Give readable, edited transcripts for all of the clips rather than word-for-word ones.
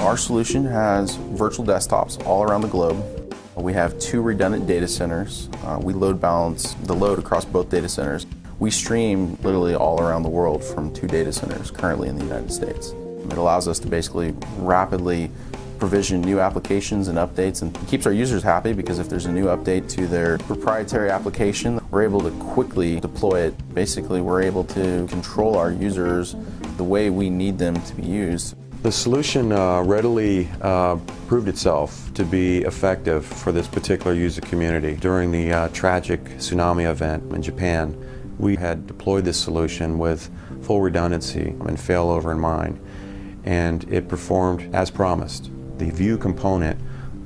Our solution has virtual desktops all around the globe. We have 2 redundant data centers. We load balance the load across both data centers. We stream literally all around the world from 2 data centers currently in the United States. It allows us to basically rapidly provision new applications and updates, and keeps our users happy because if there's a new update to their proprietary application, we're able to quickly deploy it. Basically, we're able to control our users the way we need them to be used. The solution readily proved itself to be effective for this particular user community. During the tragic tsunami event in Japan, we had deployed this solution with full redundancy and failover in mind, and it performed as promised. The View component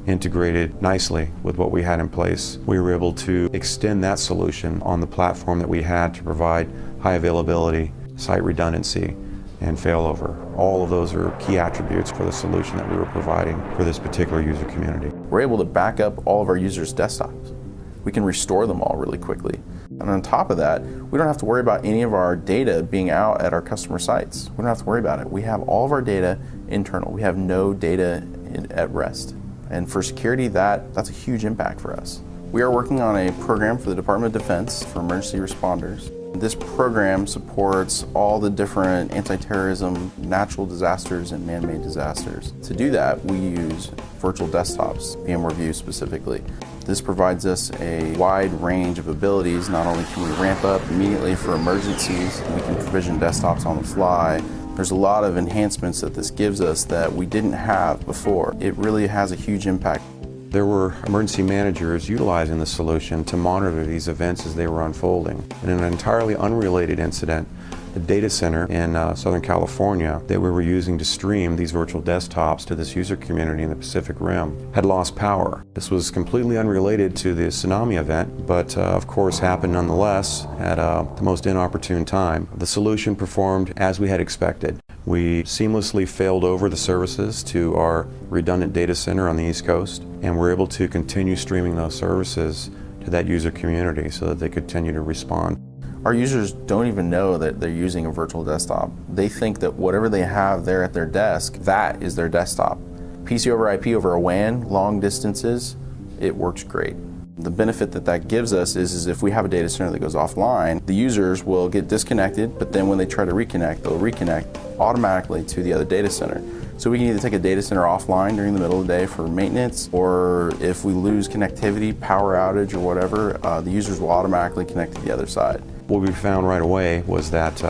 integrated nicely with what we had in place. We were able to extend that solution on the platform that we had to provide high availability, site redundancy, and failover. All of those are key attributes for the solution that we were providing for this particular user community. We're able to back up all of our users' desktops. We can restore them all really quickly. And on top of that, we don't have to worry about any of our data being out at our customer sites. We don't have to worry about it. We have all of our data internal. We have no data at rest. And for security, that's a huge impact for us. We are working on a program for the Department of Defense for emergency responders. This program supports all the different anti-terrorism, natural disasters, and man-made disasters. To do that, we use virtual desktops, VMware View specifically. This provides us a wide range of abilities. Not only can we ramp up immediately for emergencies, we can provision desktops on the fly. There's a lot of enhancements that this gives us that we didn't have before. It really has a huge impact. There were emergency managers utilizing the solution to monitor these events as they were unfolding. In an entirely unrelated incident, the data center in Southern California that we were using to stream these virtual desktops to this user community in the Pacific Rim had lost power. This was completely unrelated to the tsunami event, but of course happened nonetheless at the most inopportune time. The solution performed as we had expected. We seamlessly failed over the services to our redundant data center on the East Coast, and we're able to continue streaming those services to that user community so that they continue to respond. Our users don't even know that they're using a virtual desktop. They think that whatever they have there at their desk, that is their desktop. PC over IP over a WAN, long distances, it works great. The benefit that gives us is if we have a data center that goes offline, the users will get disconnected, but then when they try to reconnect, they'll reconnect automatically to the other data center. So we can either take a data center offline during the middle of the day for maintenance, or if we lose connectivity, power outage or whatever, the users will automatically connect to the other side. What we found right away was that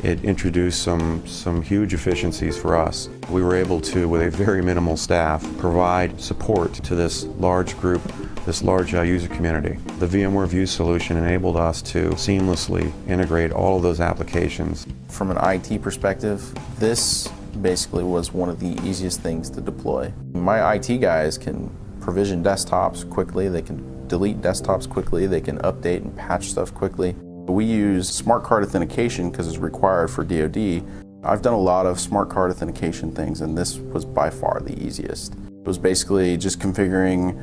it introduced some huge efficiencies for us. We were able to, with a very minimal staff, provide support to this large group, this large user community. The VMware View solution enabled us to seamlessly integrate all of those applications. From an IT perspective, this basically was one of the easiest things to deploy. My IT guys can provision desktops quickly, they can delete desktops quickly, they can update and patch stuff quickly. We use smart card authentication because it's required for DoD. I've done a lot of smart card authentication things, and this was by far the easiest. It was basically just configuring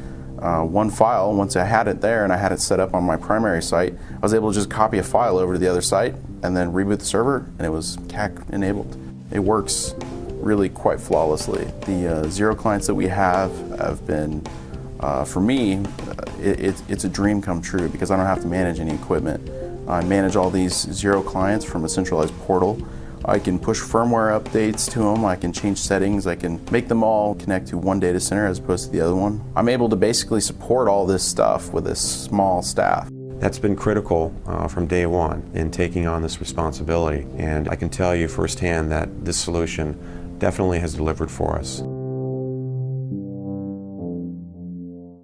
one file. Once I had it there and I had it set up on my primary site, I was able to just copy a file over to the other site and then reboot the server, and it was CAC enabled. It works really quite flawlessly. The Zero clients that we have been, for me, it's a dream come true because I don't have to manage any equipment. I manage all these Zero clients from a centralized portal. I can push firmware updates to them, I can change settings, I can make them all connect to one data center as opposed to the other one. I'm able to basically support all this stuff with a small staff. That's been critical from day one in taking on this responsibility, and I can tell you firsthand that this solution definitely has delivered for us.